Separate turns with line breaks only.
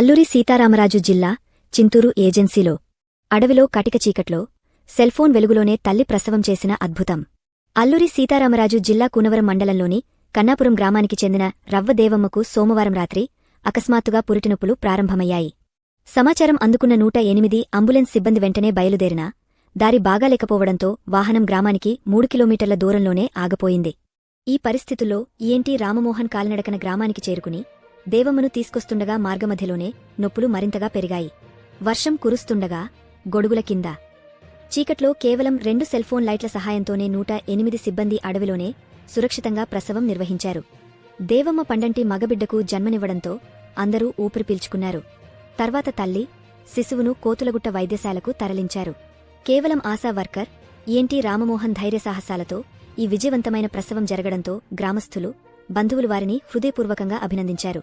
అల్లూరి సీతారామరాజు జిల్లా చింతూరు ఏజెన్సీలో అడవిలో కటిక చీకట్లో సెల్ఫోన్ వెలుగులోనే తల్లి ప్రసవం చేసిన అద్భుతం. అల్లూరి సీతారామరాజు జిల్లా కూనవరం మండలంలోని కన్నాపురం గ్రామానికి చెందిన రవ్వ దేవమ్మకు సోమవారం రాత్రి అకస్మాత్తుగా పురిటినొప్పులు ప్రారంభమయ్యాయి. సమాచారం అందుకున్న 108 అంబులెన్స్ సిబ్బంది వెంటనే బయలుదేరినా దారి బాగాలేకపోవడంతో వాహనం గ్రామానికి 3 కిలోమీటర్ల దూరంలోనే ఆగపోయింది. ఈ పరిస్థితుల్లో ఈఎన్టీ రామమోహన్ కాలినడకన గ్రామానికి చేరుకుని దేవమ్మను తీసుకొస్తుండగా మార్గమధ్యలోనే నొప్పులు మరింతగా పెరిగాయి. వర్షం కురుస్తుండగా గొడుగుల కింద చీకట్లో కేవలం 2 సెల్ఫోన్ లైట్ల సహాయంతోనే 108 సిబ్బంది అడవిలోనే సురక్షితంగా ప్రసవం నిర్వహించారు. దేవమ్మ పండంటి మగబిడ్డకు జన్మనివ్వడంతో అందరూ ఊపిరి పీల్చుకున్నారు. తర్వాత తల్లి, శిశువును కోతులగుట్ట వైద్యశాలకు తరలించారు. కేవలం ఆశా వర్కర్ ఈఎన్టీ రామమోహన్ ధైర్యసాహసాలతో ఈ విజయవంతమైన ప్రసవం జరగడంతో గ్రామస్థులు, బంధువులు వారిని హృదయపూర్వకంగా అభినందించారు.